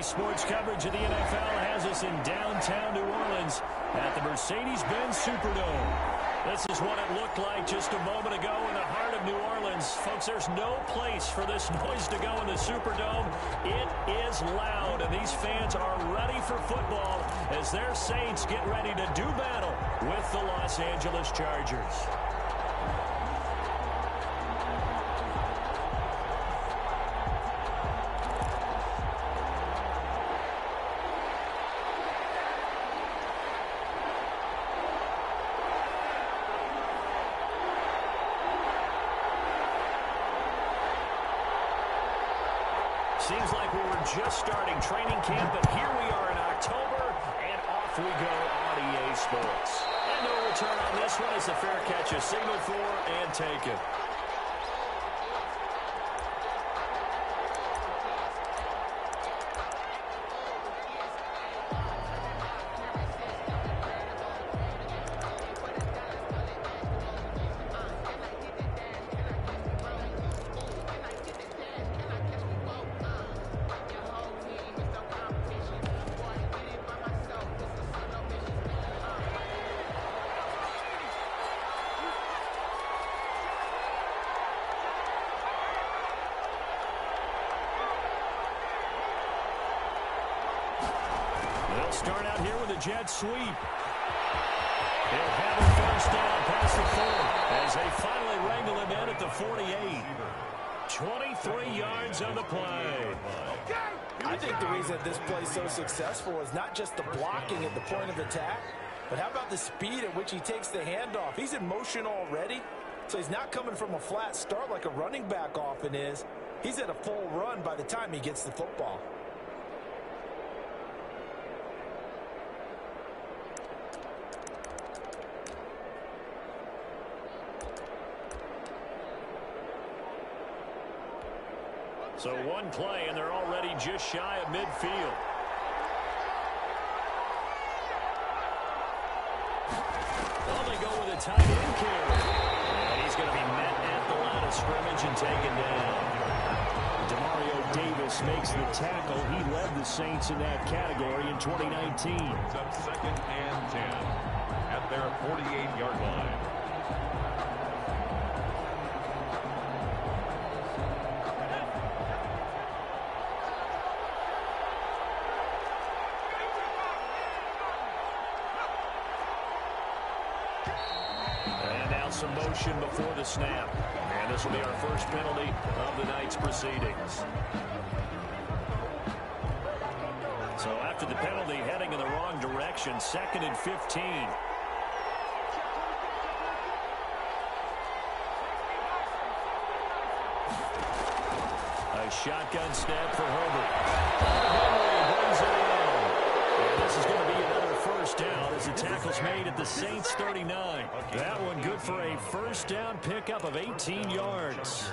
Sports coverage of the NFL has us in downtown New Orleans at the Mercedes-Benz Superdome. This is what it looked like just a moment ago in the heart of New Orleans. Folks, there's no place for this noise to go in the Superdome. It is loud, and these fans are ready for football as their Saints get ready to do battle with the Los Angeles Chargers. Seems like we were just starting training camp, but here we are in October, and off we go on EA Sports. And no return on this one as the fair catch is signaled for and taken. They'll start out here with a jet sweep. They'll have a first down past the 4 as they finally wrangle him in at the 48. 23 yards on the play. I think the reason this play is so successful is not just the blocking at the point of attack, but how about the speed at which he takes the handoff? He's in motion already, so he's not coming from a flat start like a running back often is. He's at a full run by the time he gets the football. So one play, and they're already just shy of midfield. Well, they go with a tight end carry. And he's going to be met at the line of scrimmage and taken down. Demario Davis makes the tackle. He led the Saints in that category in 2019. It's up 2nd and 10 at their 48-yard line. Some motion before the snap. And this will be our first penalty of the night's proceedings. So after the penalty, heading in the wrong direction, 2nd and 15. A shotgun snap for Herbert. Henry brings it in. And this is going to be another first down as the tackle's made at the Saints 39. That one good for a first down pickup of 18 yards.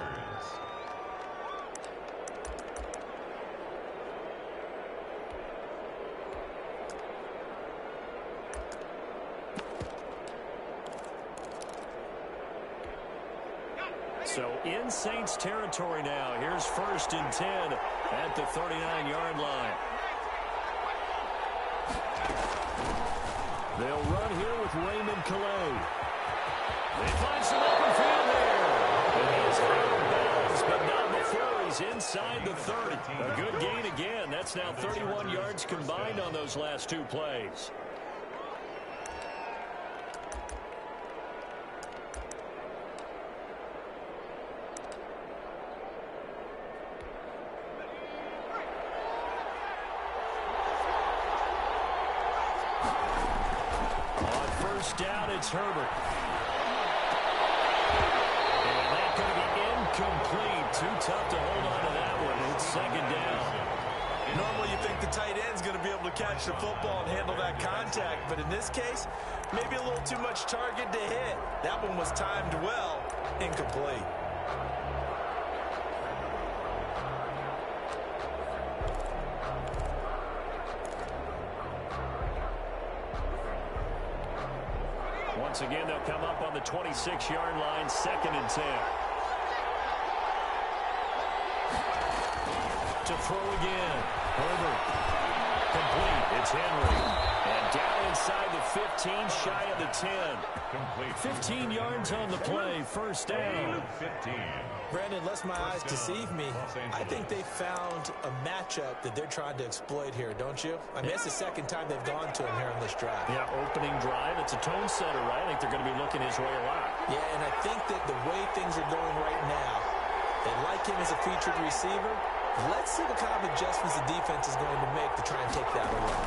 So in Saints territory now. Here's 1st and 10 at the 39-yard line. They'll run here with Raymond Calais. They find some open field there. And he's out of bounds, but not before he's inside the 30. A good gain again. That's now 31 yards combined on those last 2 plays. Down, it's Herbert. And that's going to be incomplete. Too tough to hold on to that one. It's 2nd down. Normally you think the tight end's going to be able to catch the football and handle that contact, but in this case, maybe a little too much target to hit. That one was timed well, incomplete. Once again, they'll come up on the 26-yard line, 2nd and 10. To throw again. Herbert. Complete. It's Henry. And down inside the 15, shy of the 10. Complete. 15 yards on the play. First down. 15. Brandon, lest my eyes deceive me, I think they found a matchup that they're trying to exploit here, don't you? I mean, it's the second time they've gone to him here on this drive. Yeah, opening drive. It's a tone setter, right? I think they're going to be looking his way a lot. Yeah, and I think that the way things are going right now, they like him as a featured receiver. Let's see what kind of adjustments the defense is going to make to try and take that away.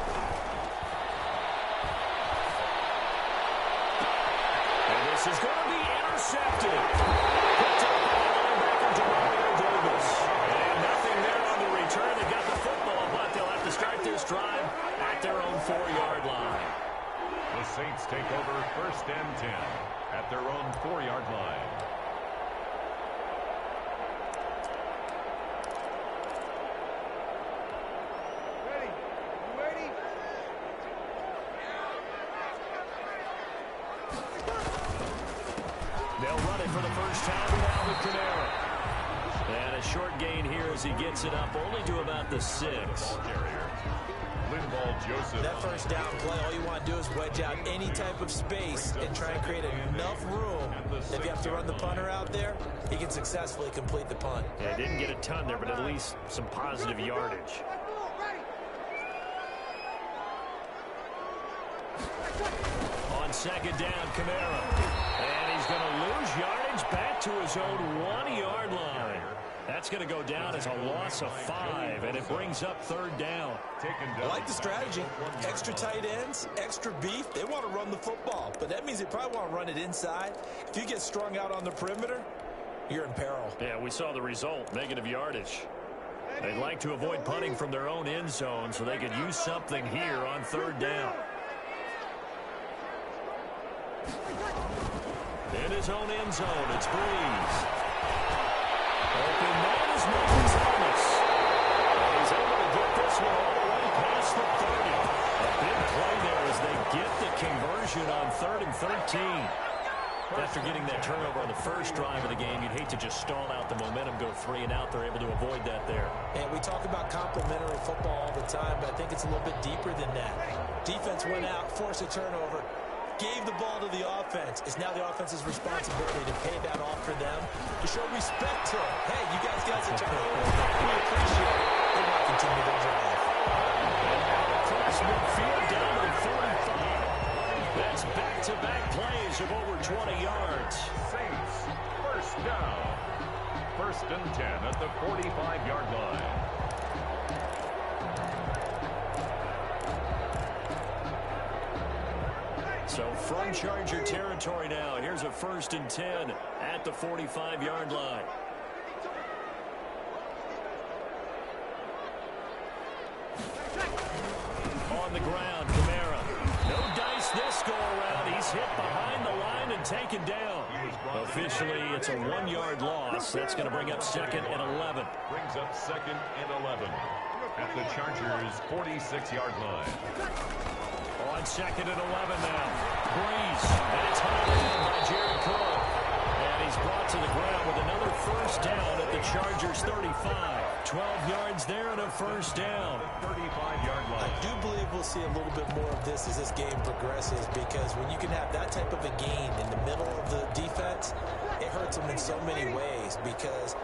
And this is going to be intercepted. Picked up by the linebacker, Davis. And nothing there on the return. They got the football, but they'll have to start this drive at their own 4-yard line. The Saints take over first and 10 at their own 4-yard line. They'll run it for the first time now with Kamara. And a short gain here as he gets it up only to about the 6. That first down play, all you want to do is wedge out any type of space and try and create enough room. If you have to run the punter out there, he can successfully complete the punt. Yeah, didn't get a ton there, but at least some positive yardage. On second down, Kamara. And he's going to lose yardage back to his own 1-yard line. That's going to go down as a loss of 5, and it brings up third down. I like the strategy. Extra tight ends, extra beef. They want to run the football, but that means they probably want to run it inside. If you get strung out on the perimeter, you're in peril. Yeah, we saw the result, negative yardage. They'd like to avoid punting from their own end zone so they could use something here on third down. In his own end zone, it's Breeze. Open man is Moses Thomas. And he's able to get this one all the way past the 30. A big play there as they get the conversion on 3rd and 13. After getting that turnover on the first drive of the game, you'd hate to just stall out the momentum, go 3 and out. They're able to avoid that there. And we talk about complementary football all the time, but I think it's a little bit deeper than that. Defense went out, forced a turnover, gave the ball to the offense. It's now the offense's responsibility to pay that off for them, to show respect to them. Hey, you guys got a turnover. We appreciate it. They want to continue their drive. Across midfield down to 45. That's back-to-back plays of over 20 yards. Saints, first down. First and 10 at the 45-yard line. So from Charger territory now, here's a 1st and 10 at the 45-yard line. On the ground, Kamara. No dice this go around. He's hit behind the line and taken down. Officially, it's a 1-yard loss. That's going to bring up 2nd and 11. Brings up 2nd and 11 at the Chargers' 46-yard line. On 2nd and 11 now. Breeze. And it's hauled in by Jared Cook. And he's brought to the ground with another first down at the Chargers' 35. 12 yards there and a first down. 35-yard line. I do believe we'll see a little bit more of this as this game progresses, because when you can have that type of a gain in the middle of the defense, it hurts them in so many ways, because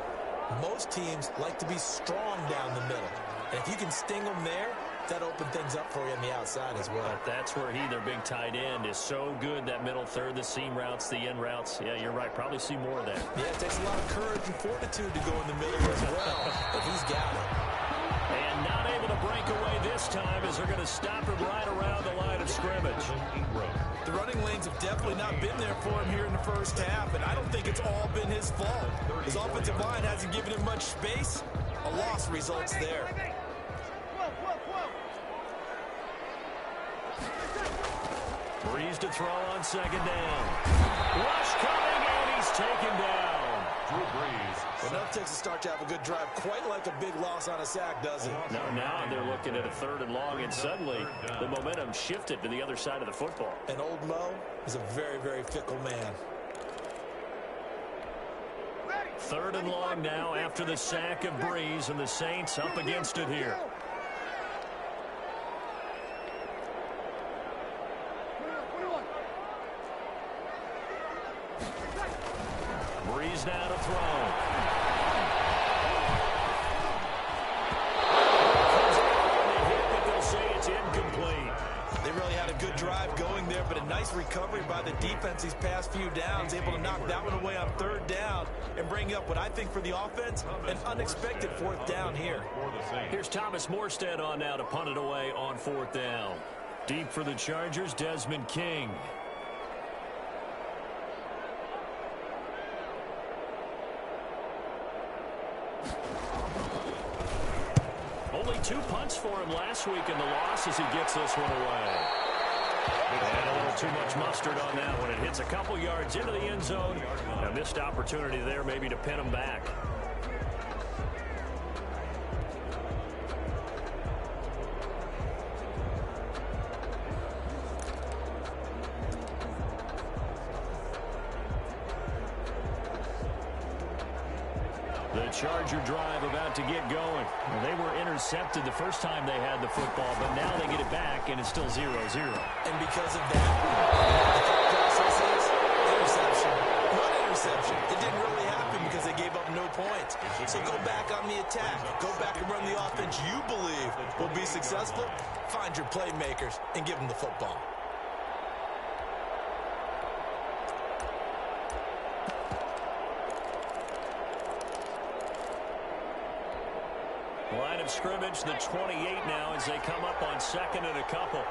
most teams like to be strong down the middle. And if you can sting them there, that opened things up for you on the outside as well. But that's where their big tight end, is so good, that middle third, the seam routes, the end routes. Yeah, you're right. Probably see more of that. Yeah, it takes a lot of courage and fortitude to go in the middle as well, but he's got it. And not able to break away this time, as they're going to stop him right around the line of scrimmage. The running lanes have definitely not been there for him here in the first half, and I don't think it's all been his fault. His offensive line hasn't given him much space. A loss results there. Breeze to throw on 2nd down. Rush coming, and he's taken down. Drew Brees. Well, enough takes a start to have a good drive, quite like a big loss on a sack, does it? No, now they're looking at a 3rd and long, and suddenly the momentum shifted to the other side of the football. And old Mo is a very, very fickle man. 3rd and long now after the sack of Breeze, and the Saints up against it here. series now to throw. But they'll say it's incomplete. They really had a good drive going there, but a nice recovery by the defense these past few downs, able to knock that one away on third down and bring up what I think for the offense, an unexpected fourth down here. Here's Thomas Morstead on now to punt it away on fourth down. Deep for the Chargers, Desmond King. Only 2 punts for him last week in the loss as he gets this one away. And a little too much mustard on that one. It hits a couple yards into the end zone. A missed opportunity there maybe to pin him back. The Charger drive about to get going. Well, they were intercepted the first time they had the football, but now they get it back, and it's still 0-0. And because of that, the thought process is interception. Not interception. It didn't really happen because they gave up no points. So go back on the attack. Go back and run the offense you believe will be successful. Find your playmakers and give them the football. Line of scrimmage, the 28 now as they come up on second and a couple.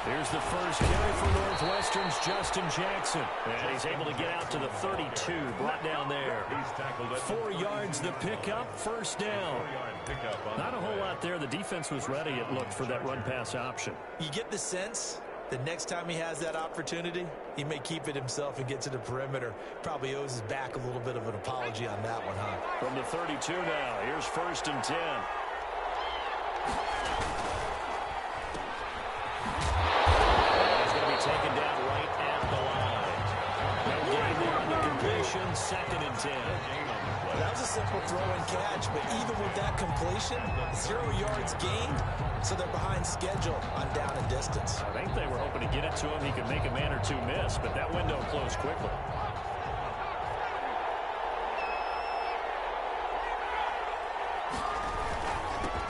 Here's the first carry for Northwestern's Justin Jackson. And he's able to get out to the 32, brought down there. 4 yards the pickup, first down. Not a whole lot there. The defense was ready, it looked, for that run-pass option. You get the sense that next time he has that opportunity, he may keep it himself and get to the perimeter. Probably owes his back a little bit of an apology on that one, huh? From the 32 now, here's first and 10. He's going to be taken down right at the line. No gain there on the completion, second and 10. That was a simple throw and catch, but even with that completion, 0 yards gained, so they're behind schedule on down and distance. I think they were hoping to get it to him. He could make a man or two miss, but that window closed quickly.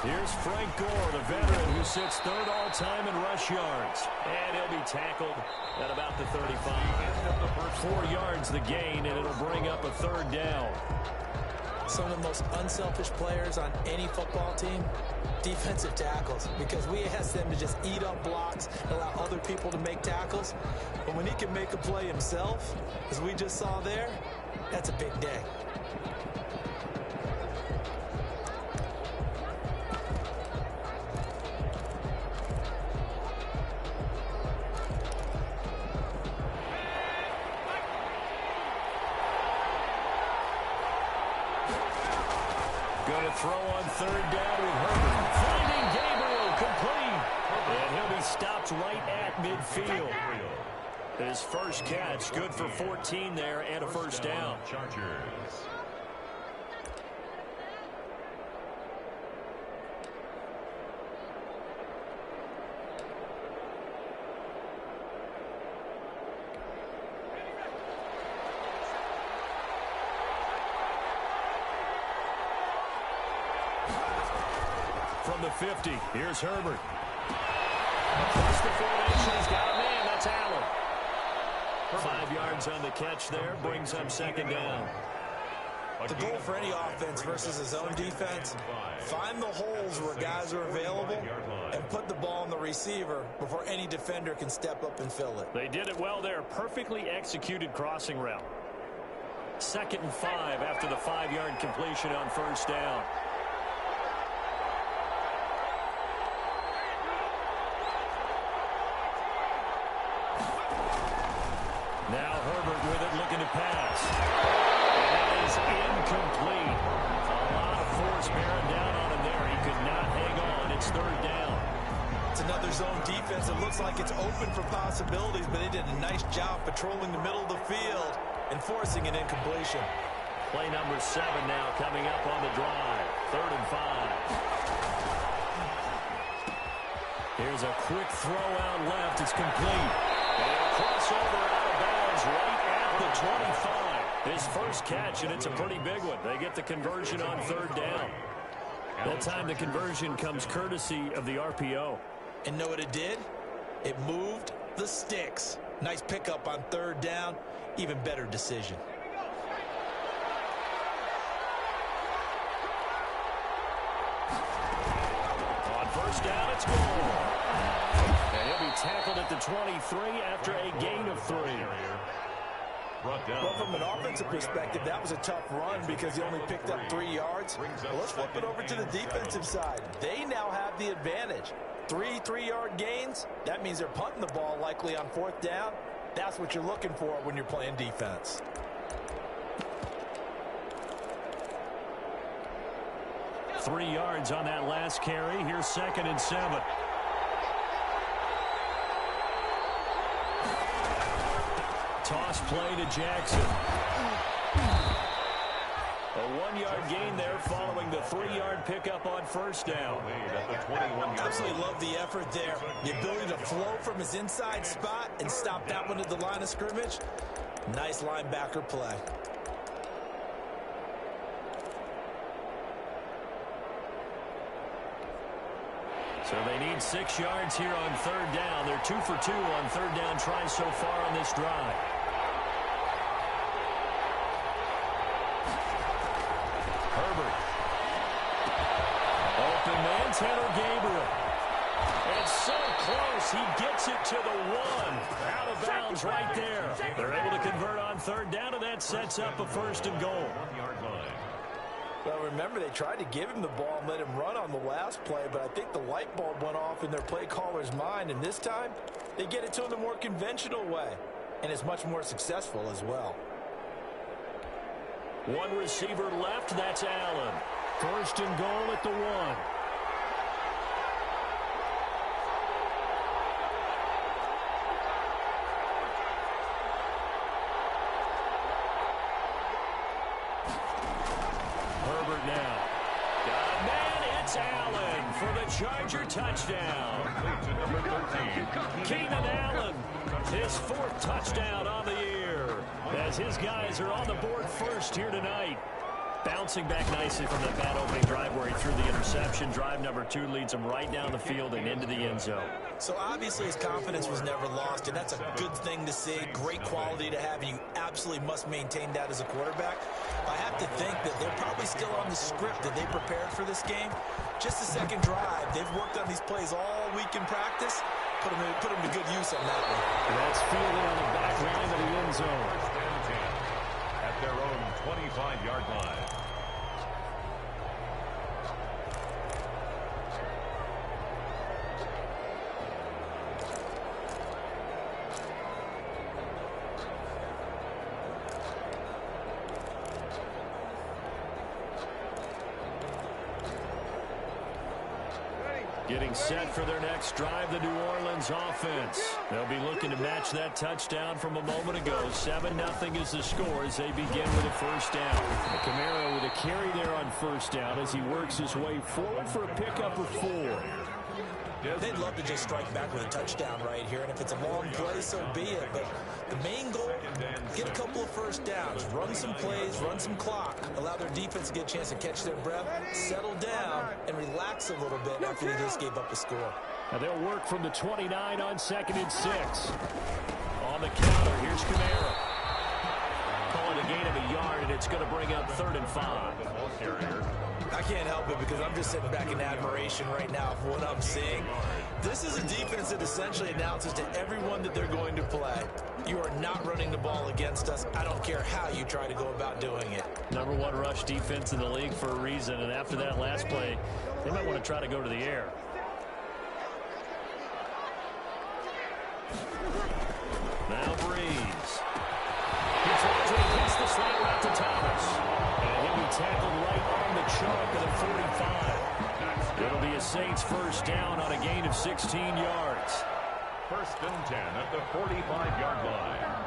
Here's Frank Gore, the veteran who sits third all-time in rush yards. And he'll be tackled at about the 35. 4 yards the gain, and it'll bring up a third down. Some of the most unselfish players on any football team, defensive tackles, because we ask them to just eat up blocks and allow other people to make tackles. But when he can make a play himself, as we just saw there, that's a big day. Throw on third down with Herbert. Finding Gabriel, complete. And he'll be stopped right at midfield. His first catch, good for 14 there and a first down. Chargers. From the 50, here's Herbert. Across the formation, he's got a man. That's Allen. 5 yards on the catch there, brings up second down. The goal for any offense versus his own defense, find the holes where guys are available and put the ball on the receiver before any defender can step up and fill it. They did it well there. Perfectly executed crossing route. 2nd and 5 after the 5-yard completion on first down. Now Herbert with it, looking to pass. And that is incomplete. A lot of force bearing down on him there. He could not hang on. It's third down. It's another zone defense. It looks like it's open for possibilities, but they did a nice job patrolling the middle of the field and forcing an incompletion. Play number 7 now coming up on the drive. 3rd and 5. Here's a quick throw out left. It's complete. And a crossover out of bounds right at at the 25. His first catch, and it's a pretty big one. They get the conversion on third down. That time the conversion comes courtesy of the RPO. And know what it did? It moved the sticks. Nice pickup on third down. Even better decision. On first down, it's goal. And he'll be tackled at the 23 after a gain of 3. Well, from an offensive perspective, that was a tough run because he only picked up 3 yards. Well, let's flip it over to the defensive side. They now have the advantage. 3 3-yard gains, that means they're punting the ball likely on fourth down. That's what you're looking for when you're playing defense. Three yards on that last carry. Here's 2nd and 7. Toss play to Jackson. A 1-yard gain there following the 3-yard pickup on first down. Absolutely love the effort there. The ability to flow from his inside spot and stop that one at the line of scrimmage. Nice linebacker play. So they need 6 yards here on third down. They're 2 for 2 on third down tries so far on this drive. Herbert. Open man, Tanner Gabriel. And so close, he gets it to the 1. Out of bounds right there. They're able to convert on third down, and that sets up a 1st and goal. Well, remember, they tried to give him the ball and let him run on the last play, but I think the light bulb went off in their play caller's mind, and this time, they get it to him the more conventional way, and it's much more successful as well. 1 receiver left, that's Allen. 1st and goal at the 1. Now. Got a man, it's Allen for the Charger touchdown. Keenan Allen, his 4th touchdown on the year, as his guys are on the board first here tonight. Bouncing back nicely from that bad opening drive where he threw the interception. Drive number 2 leads him right down the field and into the end zone. So obviously his confidence was never lost, and that's a good thing to see. Great quality to have, and you absolutely must maintain that as a quarterback. I have to think that they're probably still on the script that they prepared for this game. Just the second drive. They've worked on these plays all week in practice. Put them to good use on that one. And that's fielded on the back line of the end zone. At their own 25-yard line. Getting set for their next drive, the New Orleans offense. They'll be looking to match that touchdown from a moment ago. 7-0 is the score as they begin with a first down. Kamara with a carry there on first down as he works his way forward for a pickup of 4. They'd love to just strike back with a touchdown right here, and if it's a long play, so be it. But the main goal, get a couple of first downs, run some plays, run some clock, allow their defense to get a chance to catch their breath, settle down, and relax a little bit after they just gave up the score. Now they'll work from the 29 on 2nd and 6. On the counter, here's Kamara. Calling a gain of a yard, and it's going to bring up 3rd and 5. I can't help it because I'm just sitting back in admiration right now of what I'm seeing. This is a defense that essentially announces to everyone that they're going to play, you are not running the ball against us. I don't care how you try to go about doing it. Number 1 rush defense in the league for a reason, and after that last play, they might want to try to go to the air. Now Breeze. He tries it against the slant route to Thomas. And he'll be tackled right on the chalk of the 45. It'll be a Saints first down on a gain of 16 yards. 1st and 10 at the 45-yard line.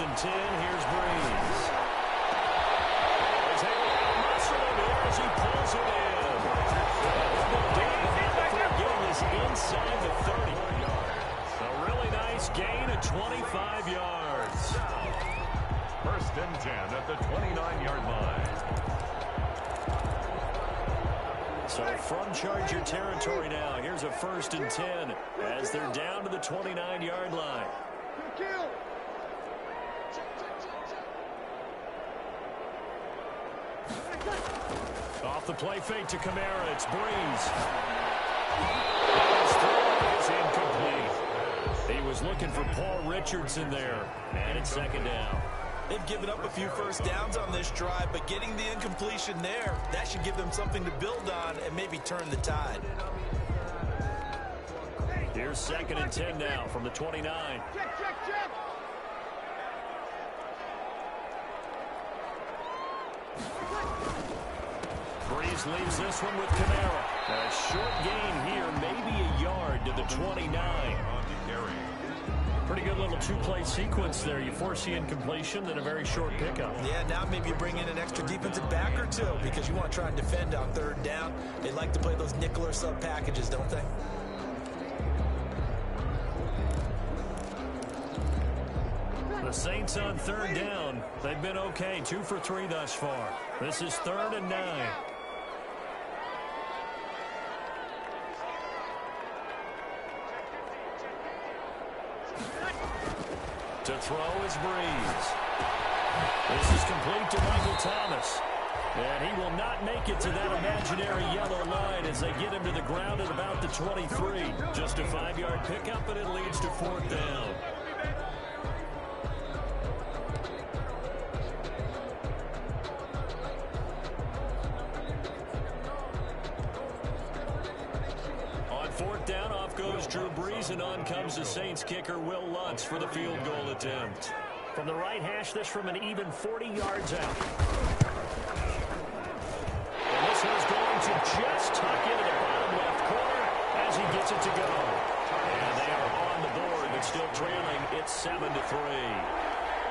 first and 10. Here's Breeze. He's able to muscle him here as he pulls it in. Getting this inside the 30. A really nice gain of 25 yards. First and 10 at the 29-yard line. So from Charger territory now, here's a first and 10 as they're down to the 29-yard line. Off the play fake to Kamara, it's Breeze. His throw is incomplete. He was looking for Paul Richardson there, and it's second down. They've given up a few first downs on this drive, but getting the incompletion there, that should give them something to build on and maybe turn the tide. Here's second and 10 now from the 29. Breeze leaves this one with Kamara. A short gain here, maybe a yard to the 29. Pretty good little two-play sequence there. You force the incompletion, then a very short pickup. Yeah, now maybe you bring in an extra defensive back or two because you want to try and defend on third down. They like to play those nickel or sub packages, don't they? The Saints on third down. They've been okay, 2 for 3 thus far. This is 3rd and 9. To throw is Breeze. This is complete to Michael Thomas. And he will not make it to that imaginary yellow line as they get him to the ground at about the 23. Just a 5-yard pickup, and it leads to 4th down. Goes Drew Brees, and on comes the Saints kicker Will Lutz for the field goal attempt. From the right hash, this from an even 40 yards out. And this one's going to just tuck into the bottom left corner as he gets it to go. And they are on the board, but still trailing. It's 7-3.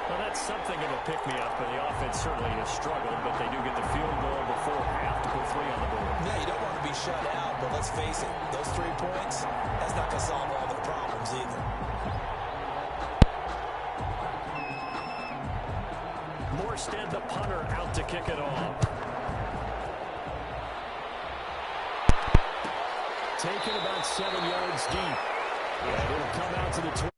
Well, that's something of a pick-me-up, and the offense certainly has struggled, but they do get the field goal before half to put 3 on the board. Yeah, you don't want to be shut out, but let's face it, those 3 points, that's not going to solve all their problems either. Morstead, the punter, out to kick it off. Taken about 7 yards deep. And it'll come out to the 20.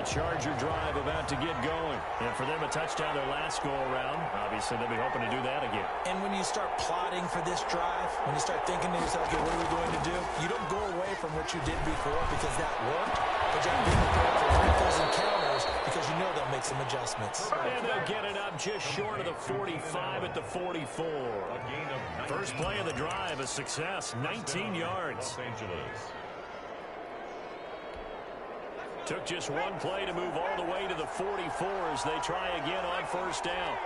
Charger drive about to get going. And for them, a touchdown their last go-around. Obviously, they'll be hoping to do that again. And when you start plotting for this drive, when you start thinking to yourself, okay, what are we going to do? You don't go away from what you did before because that worked. But you have to be prepared for wrinkles and counters because you know they'll make some adjustments. And they'll get it up just short of the 45 at the 44. First play of the drive, a success, 19 yards. Los Angeles. Took just one play to move all the way to the 44 as they try again on first down.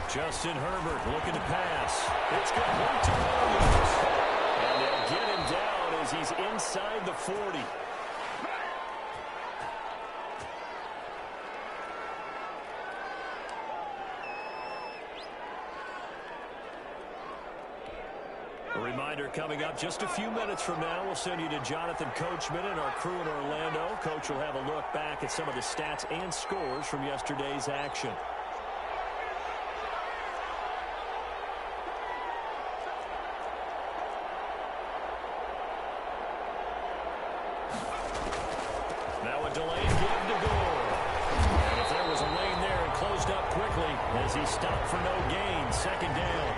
Justin Herbert looking to pass. It's complete to Williams. And they'll get him down as he's inside the 40. A reminder coming up just a few minutes from now, we'll send you to Jonathan Coachman and our crew in Orlando. Coach will have a look back at some of the stats and scores from yesterday's action. Now a delayed give to Gore. And if there was a lane there, it closed up quickly as he stopped for no gain. Second down.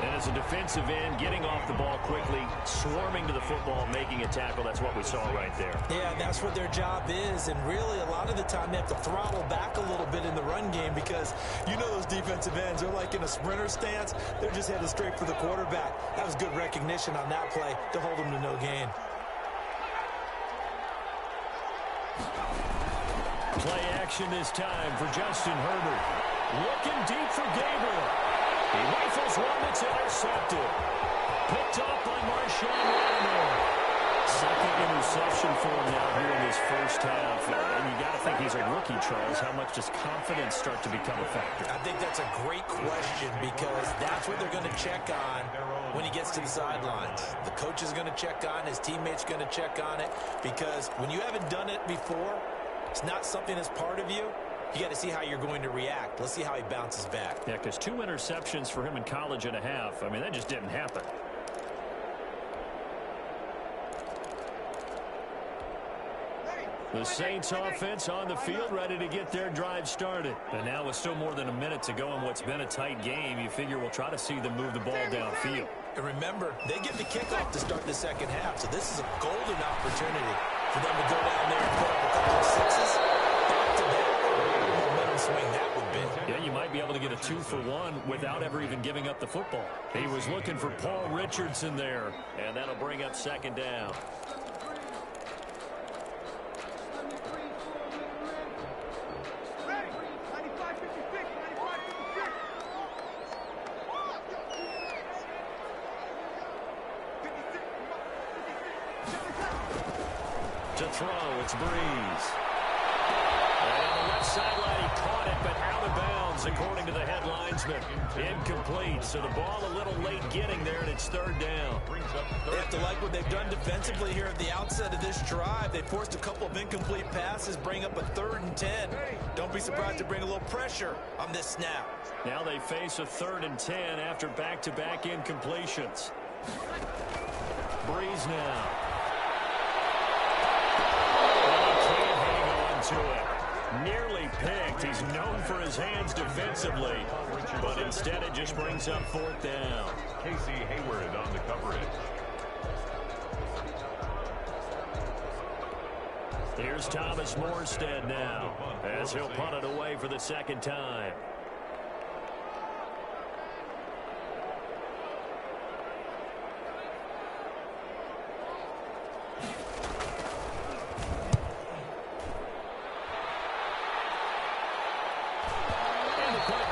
And as a defensive end, getting off the ball quickly, swarming to the football, making a tackle. That's what we saw right there. Yeah, that's what their job is. And really, a lot of the time, they have to throttle back a little bit in the run game because you know those defensive ends, they're like in a sprinter stance. They're just headed straight for the quarterback. That was good recognition on that play to hold them to no gain. Play action this time for Justin Herbert. Looking deep for Gabriel. He rifles one that's intercepted. Picked off by Marshawn Lattimore. Second interception for him now here in this first half. And you got to think he's a rookie, Charles. How much does confidence start to become a factor? I think that's a great question because that's what they're going to check on when he gets to the sidelines. The coach is going to check on, his teammates going to check on it, because when you haven't done it before, it's not something that's part of you. You got to see how you're going to react. Let's see how he bounces back. Yeah, because 2 interceptions for him in college and a half. I mean, that just didn't happen. The Saints offense on the field, ready to get their drive started. And now with still more than a minute to go in what's been a tight game, you figure we'll try to see them move the ball downfield. And remember, they get the kickoff to start the second half, so this is a golden opportunity for them to go down there and put up a couple of sixes. Back-to-back momentum swing that would be. Yeah, you might be able to get a 2-for-1 without ever even giving up the football. He was looking for Paul Richardson there, and that'll bring up second down. To throw, it's Breeze. And on the left sideline, he caught it, but out of bounds, according to the head linesman. Incomplete, so the ball a little late getting there, and it's third down. They have to like what they've done defensively here at the outset of this drive. They forced a couple of incomplete passes, bring up a 3rd and 10. Don't be surprised to bring a little pressure on this snap. Now they face a 3rd and 10 after back-to-back incompletions. Breeze now. To it. Nearly picked. He's known for his hands defensively, but instead it just brings up 4th down. Casey Hayward on the coverage. Here's Thomas Morstead now, as he'll punt it away for the second time.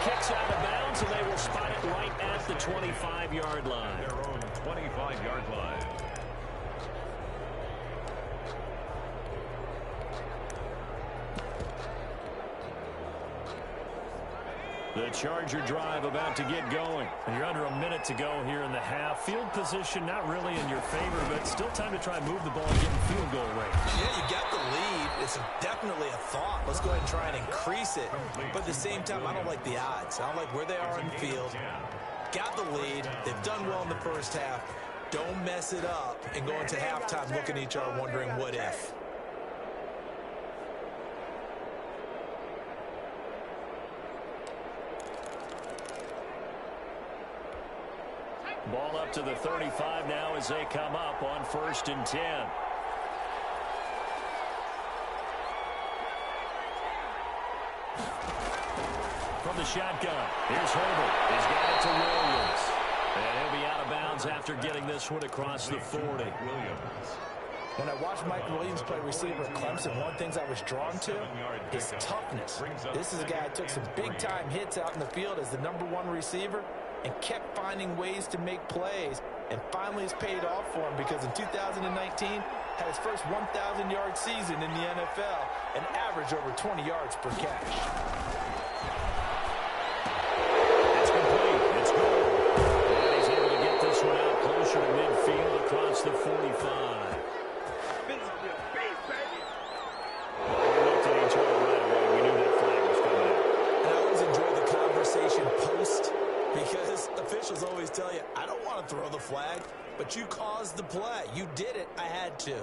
Kicks out of bounds, and they will spot it right at the 25-yard line. Their own 25-yard line. The Charger drive about to get going. And you're under a minute to go here in the half. Field position not really in your favor, but still time to try and move the ball and get in field goal range. Yeah, you got the lead. It's definitely a thought. Let's go ahead and try and increase it. But at the same time, I don't like the odds. I don't like where they are on the field. Got the lead. They've done well in the first half. Don't mess it up and go into halftime looking at each other wondering what if. Ball up to the 35 now as they come up on 1st and 10. From the shotgun, here's Herbert. He's got it to Williams. And he'll be out of bounds after getting this one across the 40. When I watched Mike Williams play receiver at Clemson, one of the things I was drawn to is toughness. This is a guy who took some big-time hits out in the field as the #1 receiver and kept finding ways to make plays. And finally it's paid off for him because in 2019 had his first 1,000-yard season in the NFL and averaged over 20 yards per catch. It's complete. It's good. And he's able to get this one out closer to midfield across the 45. We looked at each other right away. We knew that flag was coming out. And I always enjoy the conversation post because officials always tell you, I don't want to throw the flag, but you caused the play. You did it. I had to.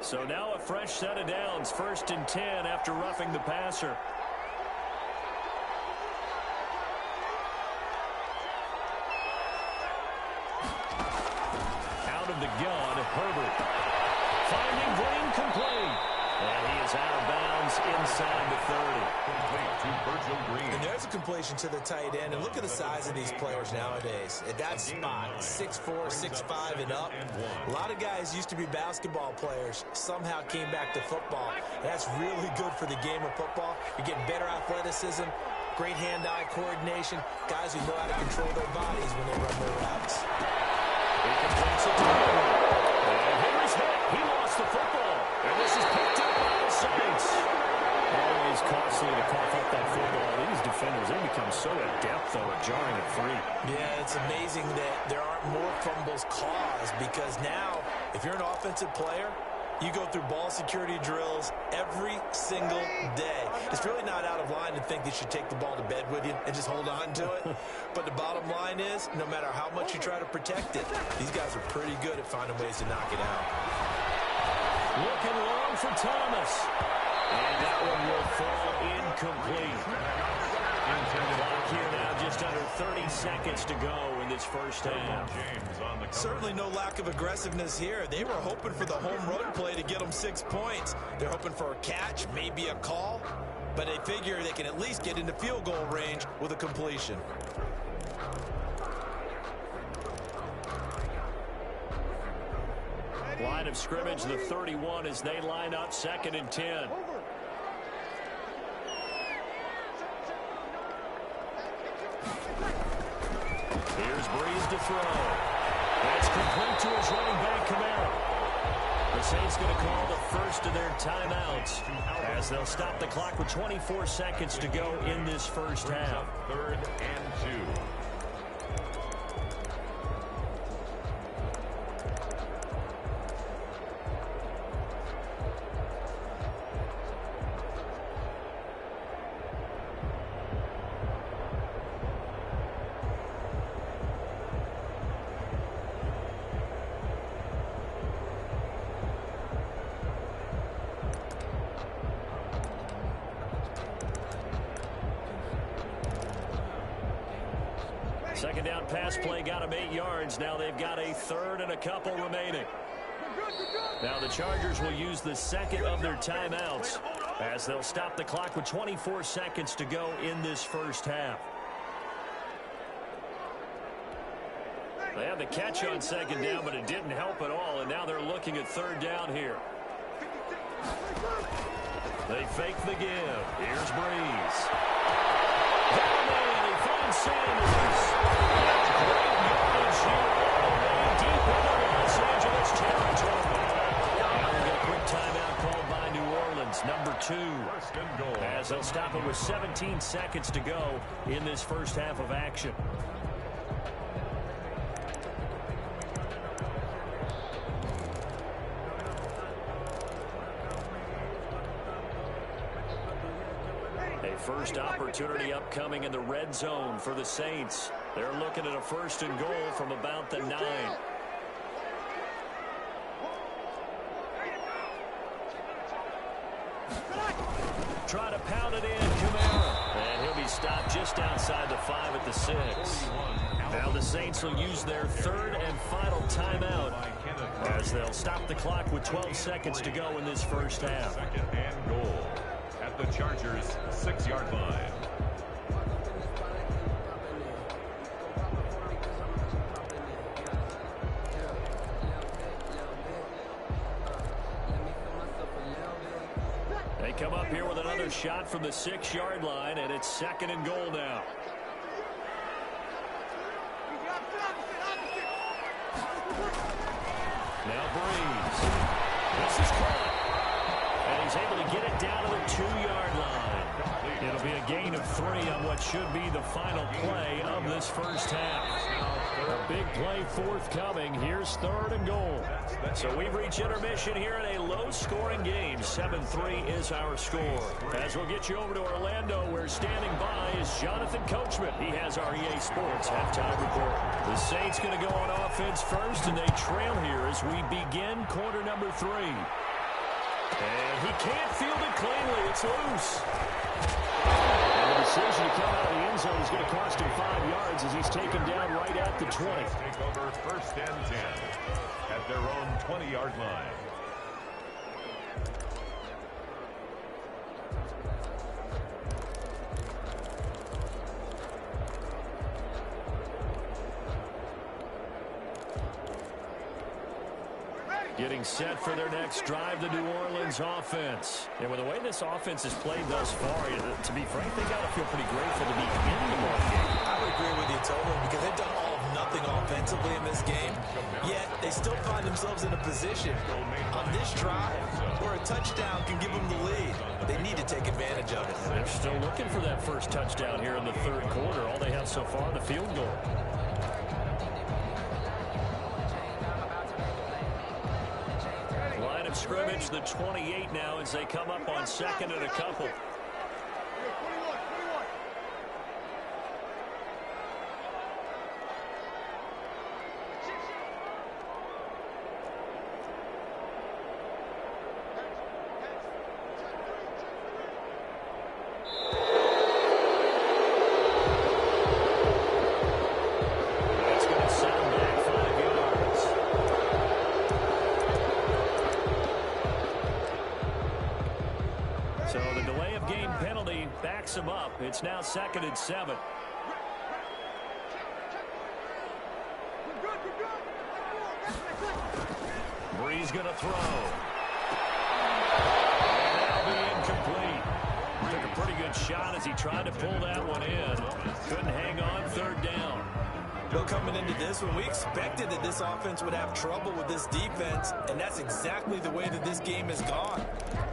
So now a fresh set of downs. 1st and 10 after roughing the passer. Out of the gun, Herbert. Finding Green complete. And he is out of bounds inside the 30. And there's a completion to the tight end. And look at the size of these players nowadays. At that spot, 6'4", 6'5", and up. A lot of guys used to be basketball players, somehow came back to football. That's really good for the game of football. You're getting better athleticism, great hand-eye coordination, guys who know how to control their bodies when they run their routes. He completes it to Henry. And Henry's hit. He lost the football. And this is picked up by the Saints. Always costly to cough up that football. These defenders, they become so adept, though, at jarring it free. Yeah, it's amazing that there aren't more fumbles caused because now, if you're an offensive player, you go through ball security drills every single day. It's really not out of line to think that you should take the ball to bed with you and just hold on to it. But the bottom line is, no matter how much you try to protect it, these guys are pretty good at finding ways to knock it out. Looking long for Thomas. And that one will fall incomplete. Clock here now, just under 30 seconds to go in this first half. Certainly no lack of aggressiveness here. They were hoping for the home run play to get them 6 points. They're hoping for a catch, maybe a call, but they figure they can at least get into field goal range with a completion. Line of scrimmage, the 31, as they line up 2nd and 10. Here's Breeze to throw. That's complete to his running back, Kamara. The Saints going to call the first of their timeouts as they'll stop the clock with 24 seconds to go in this first half. 3rd and 2. Second down pass play got him 8 yards. Now they've got a 3rd and a couple remaining. Now the Chargers will use the second of their timeouts as they'll stop the clock with 24 seconds to go in this first half. They had the catch on 2nd down, but it didn't help at all, and now they're looking at 3rd down here. They fake the give. Here's Breeze. They find Sanders. Great yardage here all the way deep into Los Angeles territory. Now we'll get a quick timeout called by New Orleans, number 2. As they'll stop it with 17 seconds to go in this first half of action. First opportunity upcoming in the red zone for the Saints. They're looking at a 1st and goal from about the 9. Try to pound it in, Kamara. And he'll be stopped just outside the 5 at the 6. Now the Saints will use their 3rd and final timeout as they'll stop the clock with 12 seconds to go in this first half. 2nd and goal at the Chargers' 6-yard line. They come up here with another shot from the 6-yard line, and it's 2nd and goal now. Now Breeze. This is caught. And he's able to get it down to the 2-yard line. It'll be a gain of 3 on what should be the final play of this first half. A big play forthcoming. Here's 3rd and goal. So we've reached intermission here in a low-scoring game. 7-3 is our score. As we'll get you over to Orlando, where standing by is Jonathan Coachman. He has our EA Sports halftime report. The Saints going to go on offense first, and they trail here as we begin quarter number 3. And he can't field it cleanly. It's loose. And the decision to come out of the end zone is going to cost him 5 yards as he's taken down right at the 20. Take over 1st and 10 at their own 20-yard line. getting set for their next drive, the New Orleans offense. And with the way this offense has played thus far, to be frank, they got to feel pretty grateful to be in the ball game. I would agree with you totally, because they've done all of nothing offensively in this game, yet they still find themselves in a position on this drive where a touchdown can give them the lead. They need to take advantage of it. They're still looking for that first touchdown here in the third quarter. All they have so far, the field goal. Line of scrimmage, the 28 now as they come up on second and a couple. So the delay of game penalty backs him up. It's now 2nd and 7. Bree's going to throw. And that'll be incomplete. Took a pretty good shot as he tried to pull that one in. Couldn't hang on, 3rd down. Well, coming into this one, we expected that this offense would have trouble with this defense, and that's exactly the way that this game has gone.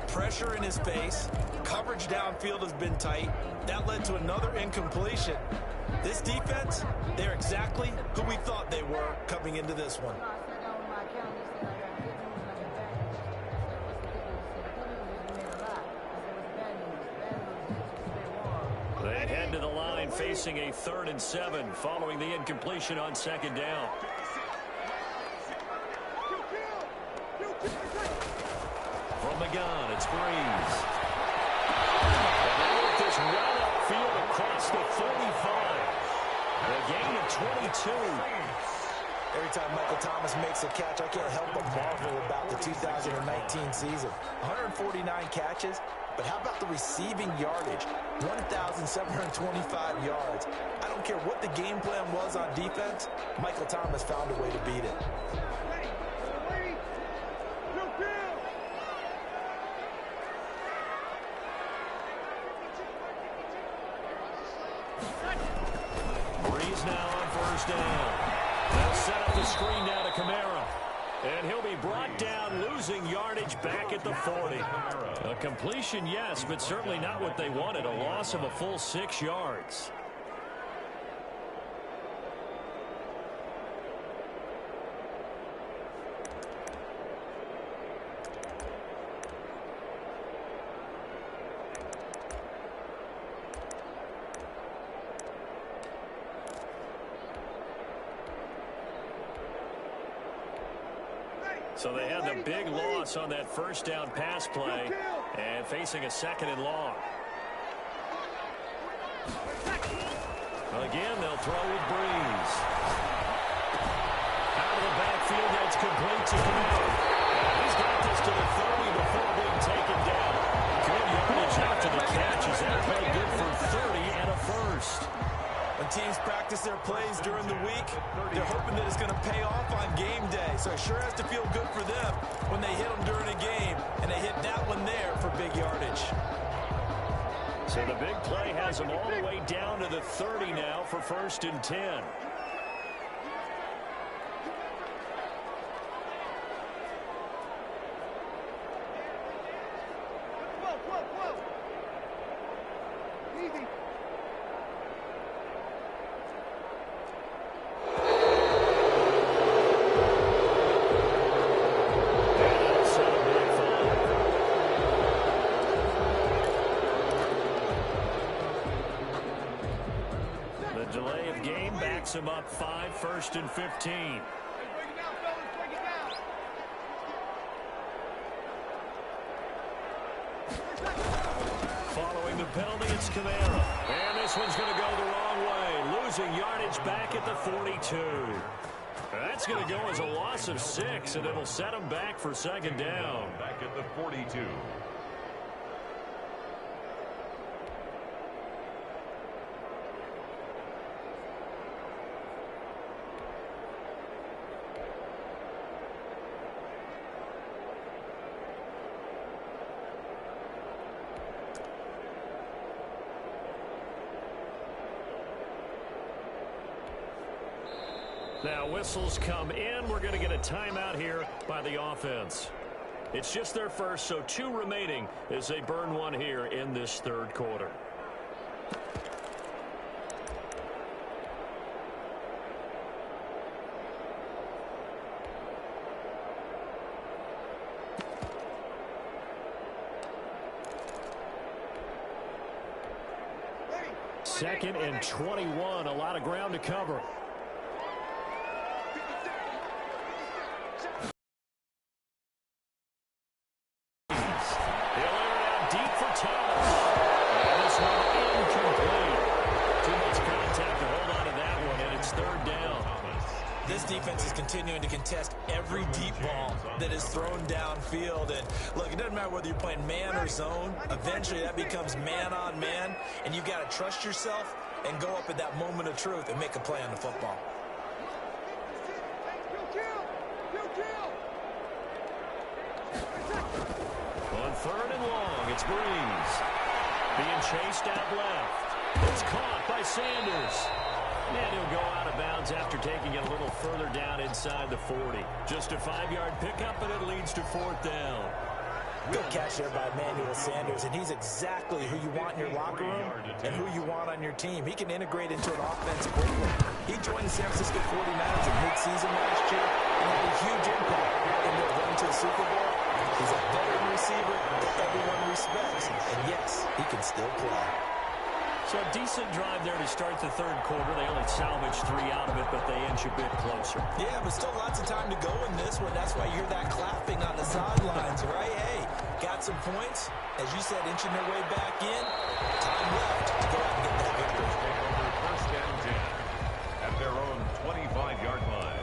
Pressure in his face, coverage downfield has been tight. That led to another incompletion. This defense, they're exactly who we thought they were coming into this one. They head to the line facing a 3rd and 7 following the incompletion on 2nd down. From the gun, it's Breeze. And they work this right upfield across the 45. A gain of 22. Every time Michael Thomas makes a catch, I can't help but marvel about the 2019 season. 149 catches, but how about the receiving yardage? 1,725 yards. I don't care what the game plan was on defense, Michael Thomas found a way to beat it. Breeze now on 1st down. They'll set up the screen now to Kamara. And he'll be brought down, losing yardage back at the 40. A completion, yes, but certainly not what they wanted. A loss of a full 6 yards. So they had the big loss on that 1st down pass play and facing a 2nd and long. Again, they'll throw with Breeze. Out of the backfield, that's complete to Kamara. He's got this to the 30 before being taken down. Good yardage after the catch. Is that play good for 30 and a first? When teams practice their plays during the week, they're hoping that it's going to pay off on game day. So it sure has to feel good for them when they hit them during a game, and they hit that one there for big yardage. So the big play has them all the way down to the 30 now for 1st and 10. Him up 5, 1st and 15. Following the penalty, it's Kamara. And this one's going to go the wrong way. Losing yardage back at the 42. That's going to go as a loss of 6, and it'll set him back for 2nd down. Back at the 42. Now whistles come in. We're going to get a timeout here by the offense. It's just their first, so 2 remaining as they burn one here in this third quarter. Second and 21, a lot of ground to cover. He'll air it out deep for Thomas. And this one incomplete. Too much contact to hold on to that one, and it's third down. This defense is continuing to contest every deep ball that is thrown downfield. And look, it doesn't matter whether you're playing man or zone. Eventually that becomes man on man, and you've got to trust yourself and go up at that moment of truth and make a play on the football. On third and long, it's Breeze. Being chased out left. It's caught by Sanders. And he'll go out of bounds after taking it a little further down inside the 40. Just a 5-yard pickup, and it leads to fourth down. Good catch there by Emmanuel Sanders, and he's exactly who you want in your locker room and who you want on your team. He can integrate into an offense quickly. He joined the San Francisco 49ers in mid-season last year and had a huge impact in their run to the Super Bowl. He's a veteran receiver that everyone respects, and yes, he can still play. So a decent drive there to start the third quarter. They only salvaged 3 out of it, but they inch a bit closer. Yeah, but still lots of time to go in this one. That's why you hear that clapping on the sidelines, right? Hey, got some points. As you said, inching their way back in. Time left to go out and get that victory. First and 10 at their own 25-yard line.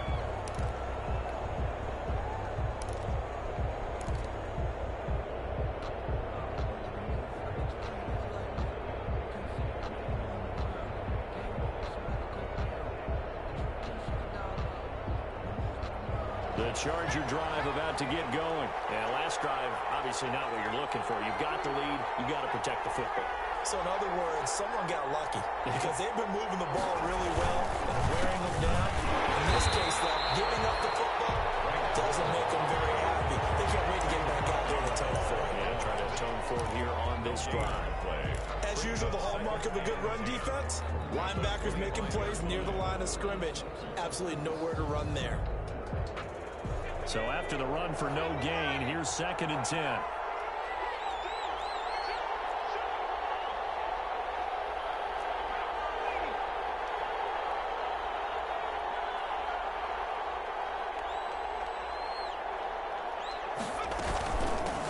The Charger drive about to get going. And last drive, obviously not what you're looking for. You've got the lead. You've got to protect the football. So in other words, someone got lucky because they've been moving the ball really well and wearing them down. In this case, though, giving up the football doesn't make them very happy. They can't wait to get back out there and atone for it. Yeah, trying to atone for it here on this drive. As usual, the hallmark of a good run defense, linebackers making plays near the line of scrimmage. Absolutely nowhere to run there. So after the run for no gain, here's second and 10.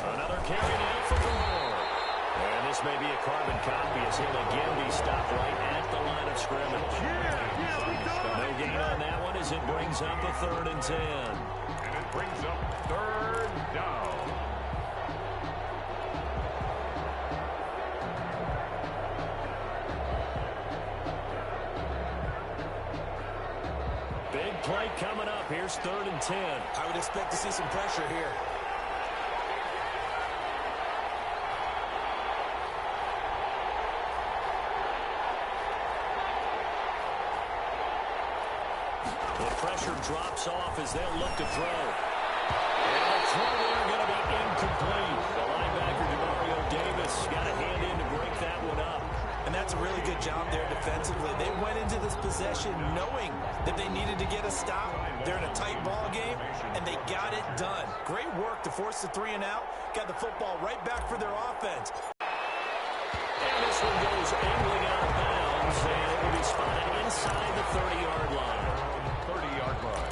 Another kick and out for Moore. And this may be a carbon copy as he'll again be stopped right at the line of scrimmage. No gain on that one as it brings up a third and 10. Brings up third down. Big play coming up. Here's third and 10. I would expect to see some pressure here. The pressure drops off as they'll look to throw. And the throw there going to be incomplete. The linebacker, Demario Davis, got a hand in to break that one up. And that's a really good job there defensively. They went into this possession knowing that they needed to get a stop. They're in a tight ball game, and they got it done. Great work to force the 3 and out. Got the football right back for their offense. And this one goes angling out of bounds, and it will be spotted inside the 30-yard line. 30-yard line.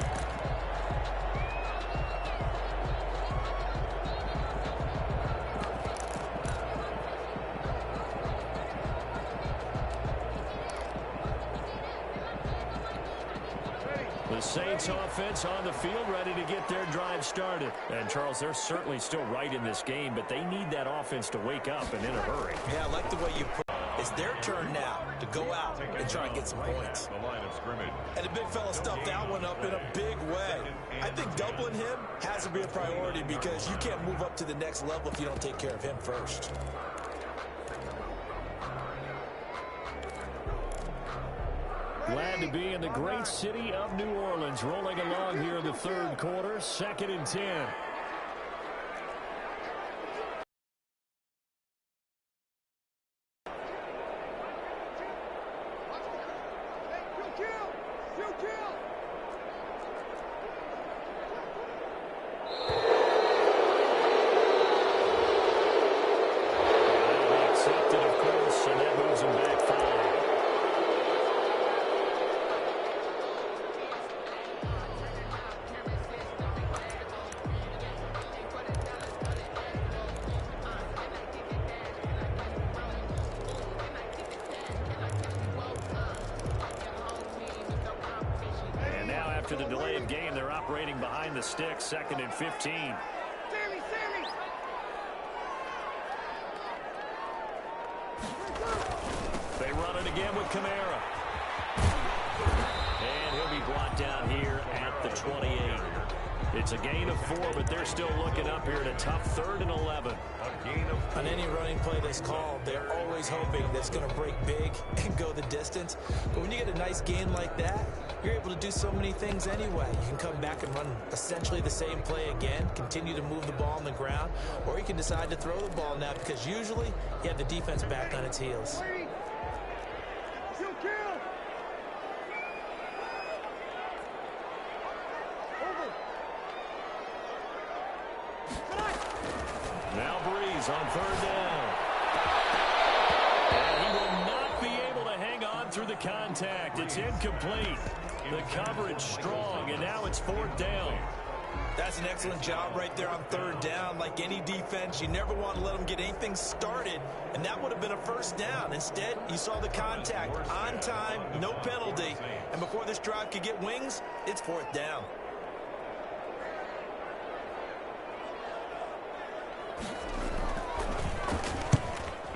The Saints offense on the field ready to get their drive started. And, Charles, they're certainly still right in this game, but they need that offense to wake up and in a hurry. Yeah, I like the way you put it. It's their turn now to go out and try and get some points. The line of scrimmage. And the big fella stuffed that one up in a big way. I think doubling him has to be a priority because you can't move up to the next level if you don't take care of him first. Glad to be in the great city of New Orleans, rolling along here in the third quarter, 2nd and 10. After the delayed game, they're operating behind the sticks, 2nd and 15. They run it again with Kamara. And he'll be brought down here at the 28. It's a gain of 4, but they're still looking up here at a tough 3rd and 11. On any running play that's called, they're always hoping that it's going to break big and go the distance. But when you get a nice gain like that, you're able to do so many things anyway. You can come back and run essentially the same play again, continue to move the ball on the ground, or you can decide to throw the ball now because usually you have the defense back on its heels. On 3rd down. And he will not be able to hang on through the contact. It's incomplete. The coverage strong, and now it's 4th down. That's an excellent job right there on 3rd down. Like any defense, you never want to let them get anything started, and that would have been a 1st down. Instead, you saw the contact on time, no penalty, and before this drive could get wings, it's 4th down.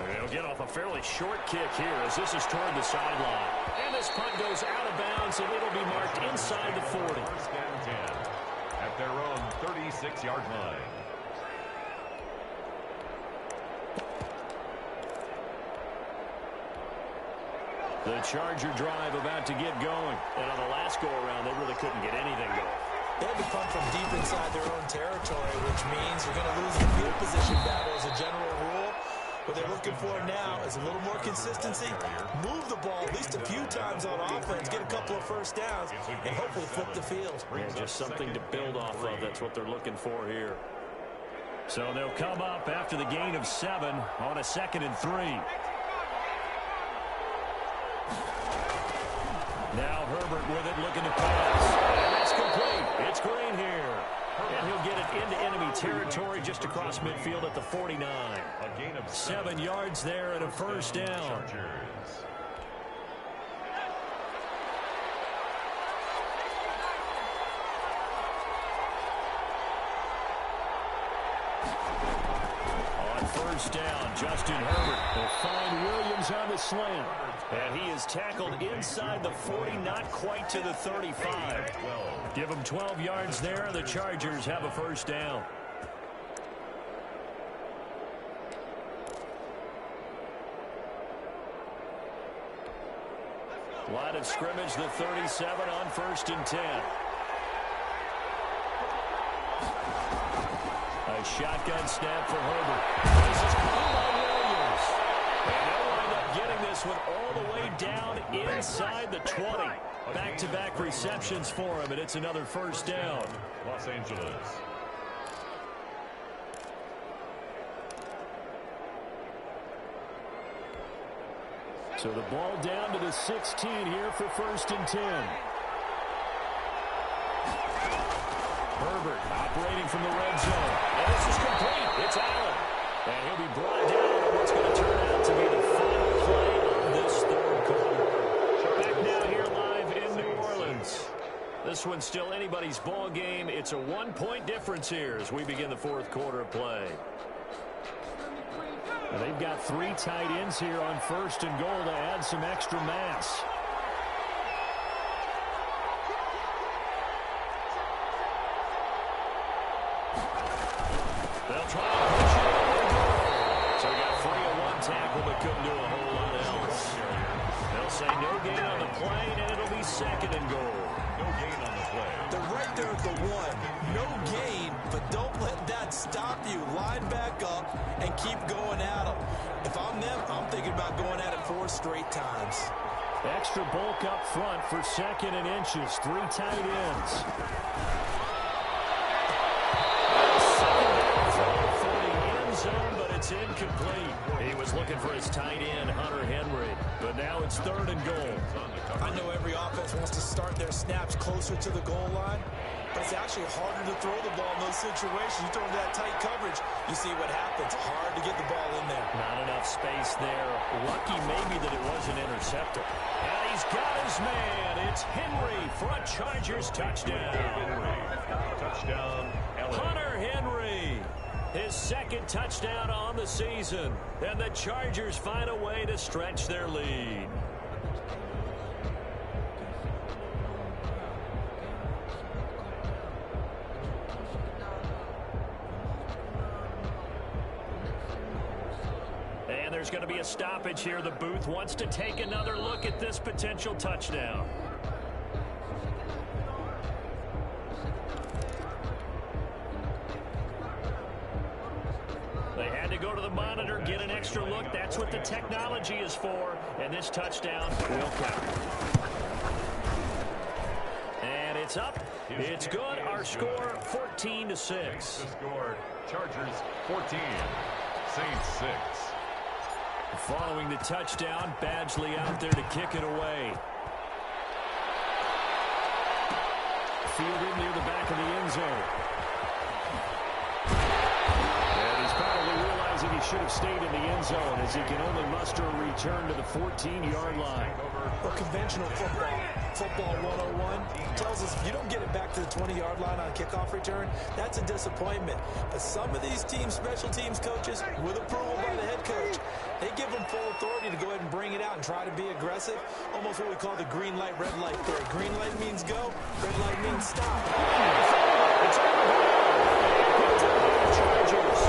They'll get off a fairly short kick here as this is toward the sideline. And this punt goes out of bounds, and it'll be marked inside the 40. 1st and 10 at their own 36-yard line. The Charger drive about to get going. And on the last go-around, they really couldn't get anything going. They had to punt from deep inside their own territory, which means you're going to lose the field position battle as a general rule. What they're looking for now is a little more consistency, move the ball at least a few times on offense, get a couple of 1st downs, and hopefully flip the field. Yeah, just something to build off of. That's what they're looking for here. So they'll come up after the gain of 7 on a 2nd and 3. Now Herbert with it, looking to pass. And it's complete. It's Green here. And he'll get it into enemy territory just across midfield at the 49. A gain of 7 yards there and a 1st down. On 1st down, Justin Herbert will find Williams on the slant. And he is tackled inside the 40, not quite to the 35. Give him 12 yards there, and the Chargers have a 1st down. Line of scrimmage, the 37 on 1st and 10. A shotgun snap for Herbert. This is caught by Williams. And they'll wind up getting this one all the way down inside the 20. Back-to-back receptions for him, and it's another 1st down. Los Angeles. So the ball down to the 16 here for 1st and 10. Herbert operating from the red zone. And this is complete. It's Allen. And he'll be brought down on what's going to turn out to be the final play of this 3rd quarter. Back now here live in New Orleans. This one's still anybody's ball game. It's a 1-point difference here as we begin the 4th quarter of play. And they've got 3 tight ends here on 1st and goal to add some extra mass. They'll try to push it. So we got 3 on 1 tackle, but couldn't do a whole lot else. They'll say no gain on the play, and it'll be 2nd and goal. No gain on the play. They're right there at the 1. No gain, but don't let that stop you. Line back up and keep going at them. If I'm them, I'm thinking about going at it 4 straight times. Extra bulk up front for 2nd and inches. 3 tight ends. For the end zone, but it's incomplete. He was looking for his tight end, Hunter Henry. But now it's 3rd and goal. I know every offense wants to start their snaps closer to the goal line, but it's actually harder to throw the ball in those situations. You throw into that tight coverage, you see what happens. Hard to get the ball in there. Not enough space there. Lucky maybe that it wasn't intercepted. And he's got his man. It's Henry for a Chargers touchdown. Touchdown, LA. Hunter Henry, his 2nd touchdown on the season. And the Chargers find a way to stretch their lead. And there's going to be a stoppage here. The booth wants to take another look at this potential touchdown. They had to go to the monitor, get an extra look. That's what the technology is for. And this touchdown will count. And it's up. It's good. Our score, 14-6. The score, Chargers 14, Saints 6. Following the touchdown, Badgley out there to kick it away. Fielded near the back of the end zone. And he's probably realizing he should have stayed in the end zone as he can only muster a return to the 14-yard line. Well, conventional football 101 tells us if you don't get it back to the 20-yard line on a kickoff return, that's a disappointment. But some of these special teams coaches, with approval by the head coach, they give them full authority to go ahead and bring it out and try to be aggressive. Almost what we call the green light, red light theory. Green light means go, red light means stop. It's Chargers.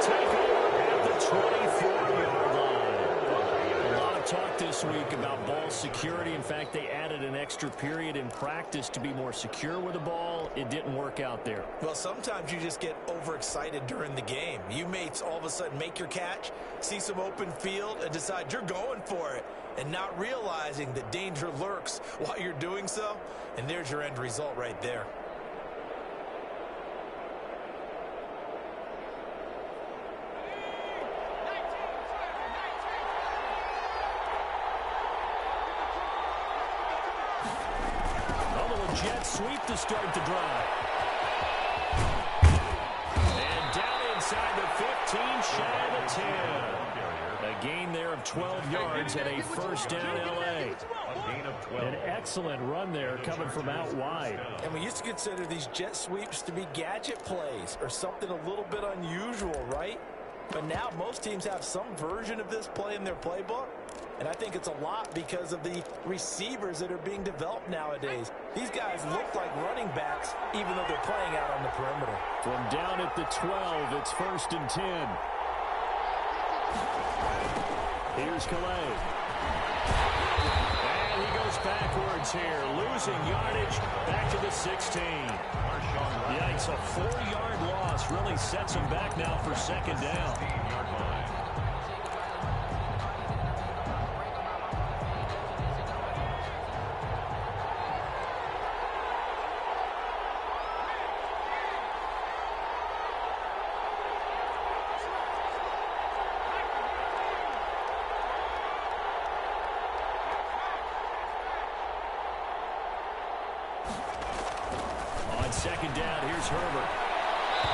Take over at the 24-yard line. A lot of talk this week about ball security. In fact, they added an extra period in practice to be more secure with the ball. It didn't work out there. Well, sometimes you just get overexcited during the game. You may all of a sudden make your catch, see some open field, and decide you're going for it, and not realizing that danger lurks while you're doing so. And there's your end result right there. Jet sweep to start the drive. And down inside the 15, shy of the 10. A gain there of 12 yards and a first down LA. An excellent run there coming from out wide. And we used to consider these jet sweeps to be gadget plays or something a little bit unusual, right? But now most teams have some version of this play in their playbook. And I think it's a lot because of the receivers that are being developed nowadays. These guys look like running backs, even though they're playing out on the perimeter. From down at the 12, it's 1st and 10. Here's Calais. And he goes backwards here, losing yardage back to the 16. Yikes, a 4-yard loss really sets him back now for 2nd down. On 2nd down, here's Herbert.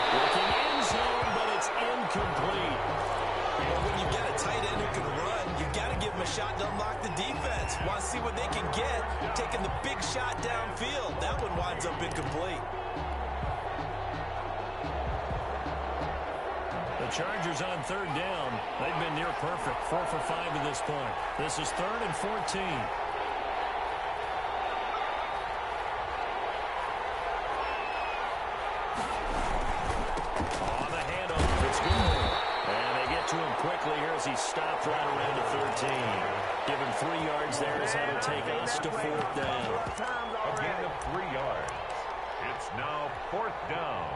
Working end zone, but it's incomplete. Well, when you get a tight end who can run, you've got to give him a shot to unlock the defense. Want to see what they can get. They're taking the big shot downfield. That one winds up incomplete. The Chargers on 3rd down. They've been near perfect. 4 for 5 at this point. This is 3rd and 14. quickly here as he stopped right around the 13. Give him 3 yards there as that'll take us to 4th down. A gain of 3 yards. It's now 4th down.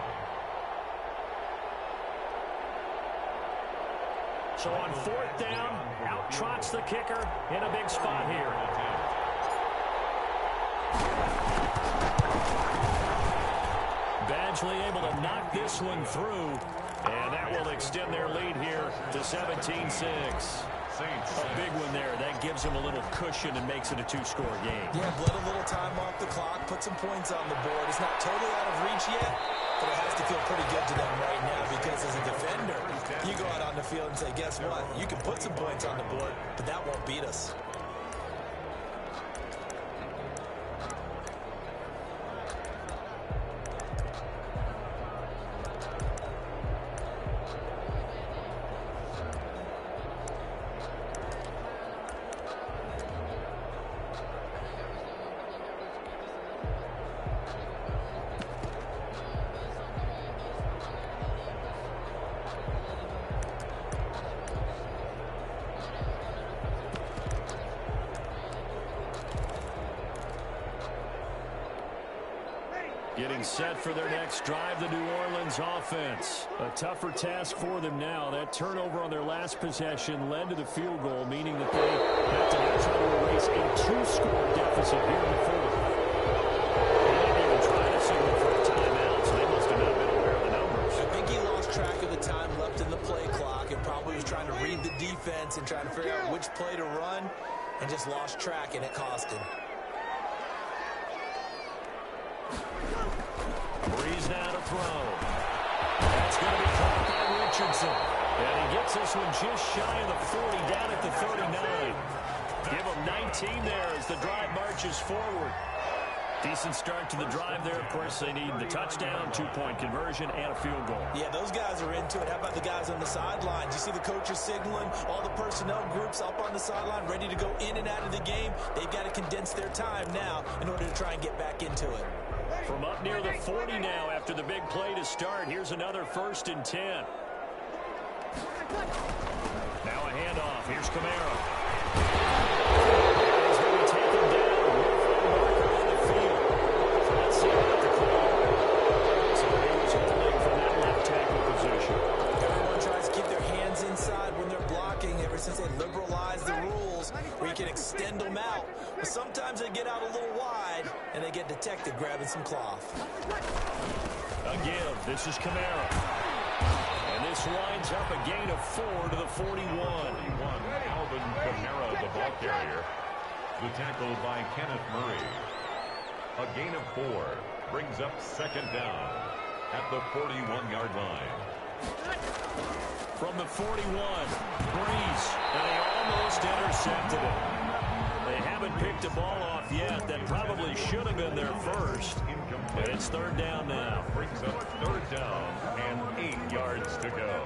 So on 4th down, out trots the kicker in a big spot here. Badgley able to knock this one through, and that will extend their lead here to 17-6. A big one there. That gives them a little cushion and makes it a 2-score game. Yeah, bled a little time off the clock, put some points on the board. It's not totally out of reach yet, but it has to feel pretty good to them right now because as a defender, you go out on the field and say, guess what? You can put some points on the board, but that won't beat us. Getting set for their next drive, the New Orleans offense. A tougher task for them now. That turnover on their last possession led to the field goal, meaning that they have to now try to erase a 2-score deficit here in the 4th. They didn't even try to signal for a timeout, so they must have not been aware of the numbers. I think he lost track of the time left in the play clock and probably was trying to read the defense and trying to figure out which play to run and just lost track, and it cost him. Breeze now to throw. That's going to be caught by Richardson. And he gets this one just shy of the 40, down at the 39. Give him 19 there as the drive marches forward. Decent start to the drive there. Of course, they need the touchdown, 2-point conversion, and a field goal. Yeah, those guys are into it. How about the guys on the sidelines? You see the coaches signaling, all the personnel groups up on the sideline, ready to go in and out of the game. They've got to condense their time now in order to try and get back into it. From up near the 40 now after the big play to start. Here's another 1st and 10. Now a handoff. Here's Kamara. He's going to take him down with a marker on the field. So let's see about the call. So he was holding from that left tackle position. Everyone tries to keep their hands inside when they're blocking ever since they liberalized the rules where you can extend them out. But sometimes they get out a little wide and they get detected grabbing some cloth. A give. This is Kamara. And this winds up a gain of 4 to the 41. Alvin Kamara, the ball carrier. The tackle by Kenneth Murray. A gain of 4 brings up 2nd down at the 41-yard line. From the 41, Breeze, and they almost intercepted it. They haven't picked a ball off yet. That probably should have been their first. And it's 3rd down now. Brings up 3rd down and 8 yards to go.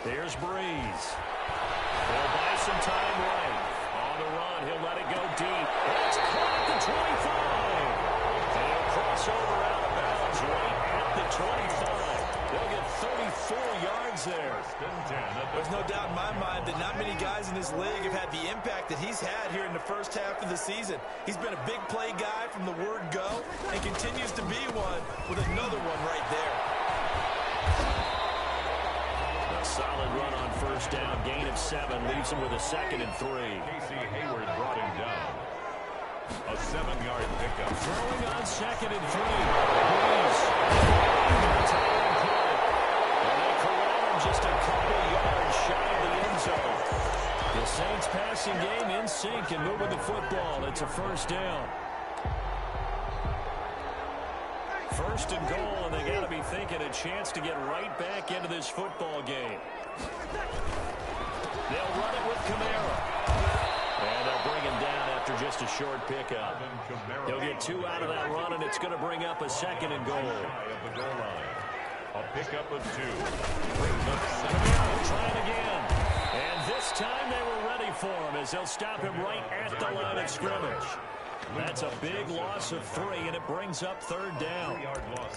There's Breeze. They'll buy some time right. On the run, he'll let it go deep. It's caught at the 25. And he'll cross over out of bounds right at the 25. They'll get 34 yards there. There's no doubt in my mind that not many guys in this league have had the impact that he's had here in the first half of the season. He's been a big play guy from the word go and continues to be one with another one right there. Solid run on 1st down. Gain of 7 leaves him with a 2nd and 3. Casey Hayward brought him down. A 7-yard pickup. Throwing on 2nd and 3. Breeze. And they corral him just a couple yards shy of the end zone. The Saints passing game in sync and moving the football. It's a 1st down. 1st and goal, and they got to be thinking a chance to get right back into this football game. They'll run it with Kamara. And they'll bring him down after just a short pickup. He'll get 2 out of that run, and it's going to bring up a 2nd and goal. A pickup of 2. Brings up 7. Camaro trying again. And this time they were ready for him as they'll stop him right at the line of scrimmage. That's a big loss of 3, and it brings up 3rd down.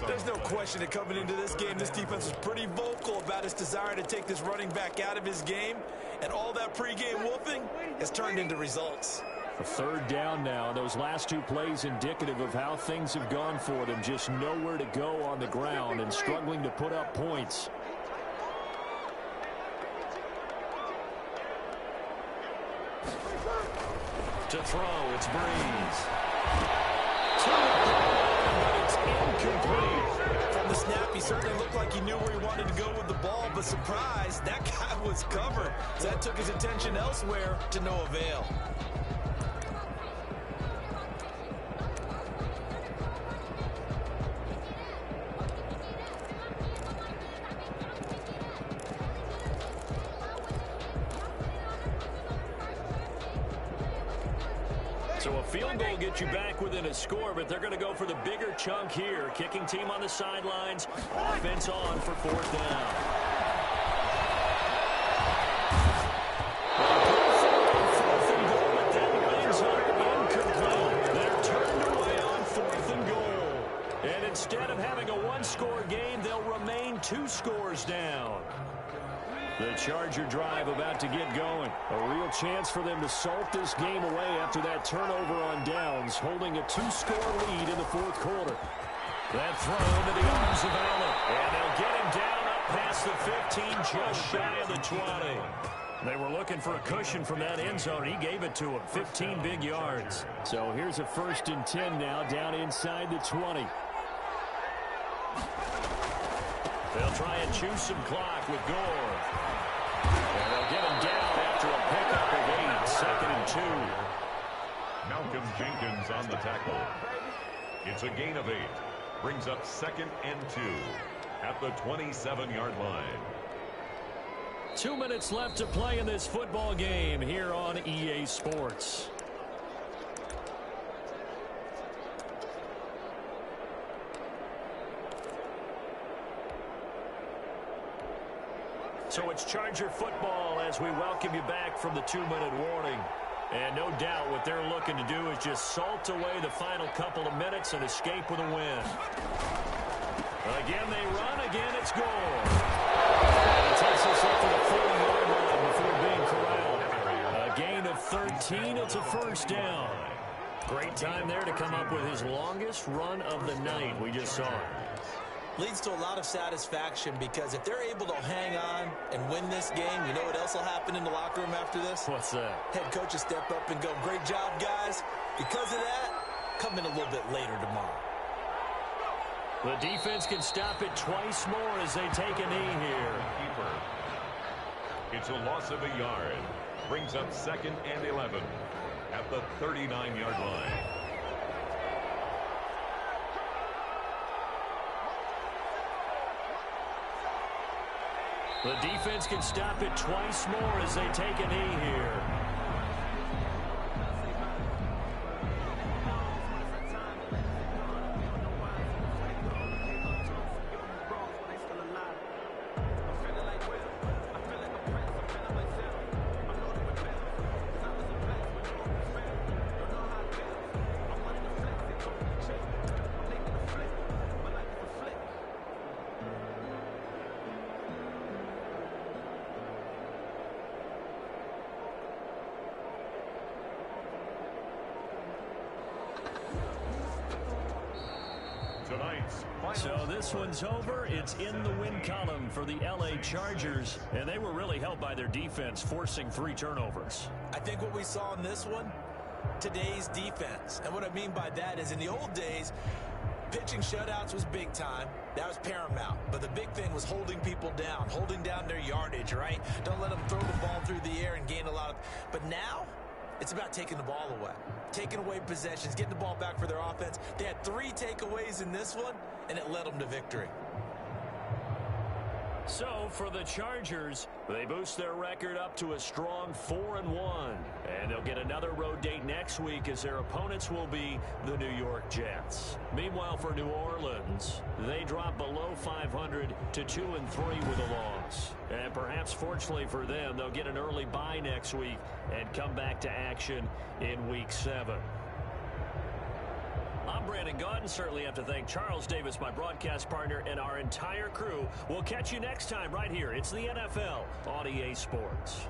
There's no question that coming into this game, this defense was pretty vocal about its desire to take this running back out of his game, and all that pregame wolfing has turned into results. A 3rd down now. Those last 2 plays indicative of how things have gone for them. Just nowhere to go on the ground and struggling to put up points. To throw, it's Breeze. But it's incomplete. From the snap, he certainly looked like he knew where he wanted to go with the ball, but surprise, that guy was covered. So that took his attention elsewhere to no avail. So a field goal gets you back within a score, but they're going to go for the bigger chunk here. Kicking team on the sidelines. Offense on for 4th down. Fourth and goal, but that lands incomplete. They're turned away on 4th and goal. And instead of having a 1-score game, they'll remain 2 scores down. The Charger drive about to get going. A real chance for them to salt this game away after that turnover on downs, holding a 2-score lead in the 4th quarter. That throw into the arms of Allen. And they'll get him down up past the 15, just shy of the 20. They were looking for a cushion from that end zone. He gave it to him. 15 big yards. So here's a 1st and 10 now down inside the 20. They'll try and choose some clock with Gore. And they'll get him down after a pickup of 8, 2nd and 2. Malcolm Jenkins on the tackle. It's a gain of 8. Brings up 2nd and 2 at the 27-yard line. 2 minutes left to play in this football game here on EA Sports. So it's Charger football as we welcome you back from the 2-minute warning. And no doubt what they're looking to do is just salt away the final couple of minutes and escape with a win. Again, they run. Again, it's goal. And it takes us up to the 40-yard line before being corralled. A gain of 13. It's a 1st down. Great time there to come up with his longest run of the night. We just saw it. Leads to a lot of satisfaction because if they're able to hang on and win this game, you know what else will happen in the locker room after this? What's that? Head coach will step up and go, great job, guys. Because of that, come in a little bit later tomorrow. The defense can stop it twice more as they take a knee here. It's a loss of a yard. Brings up 2nd and 11 at the 39-yard line. The defense can stop it twice more as they take a knee here. So this one's over. It's in the win column for the LA Chargers, and they were really helped by their defense, forcing 3 turnovers. I think what we saw in this one, today's defense. And what I mean by that is in the old days, pitching shutouts was big time. That was paramount. But the big thing was holding people down, holding down their yardage, right? Don't let them throw the ball through the air and gain a lot of... But now, it's about taking the ball away. Taking away possessions, getting the ball back for their offense. They had 3 takeaways in this one, and it led them to victory. So for the Chargers, they boost their record up to a strong 4-1. And they'll get another road date next week as their opponents will be the New York Jets. Meanwhile, for New Orleans, they drop below 500 to 2-3 with a loss. And perhaps fortunately for them, they'll get an early bye next week and come back to action in Week 7. I'm Brandon Gaudin. Certainly have to thank Charles Davis, my broadcast partner, and our entire crew. We'll catch you next time right here. It's the NFL on EA Sports.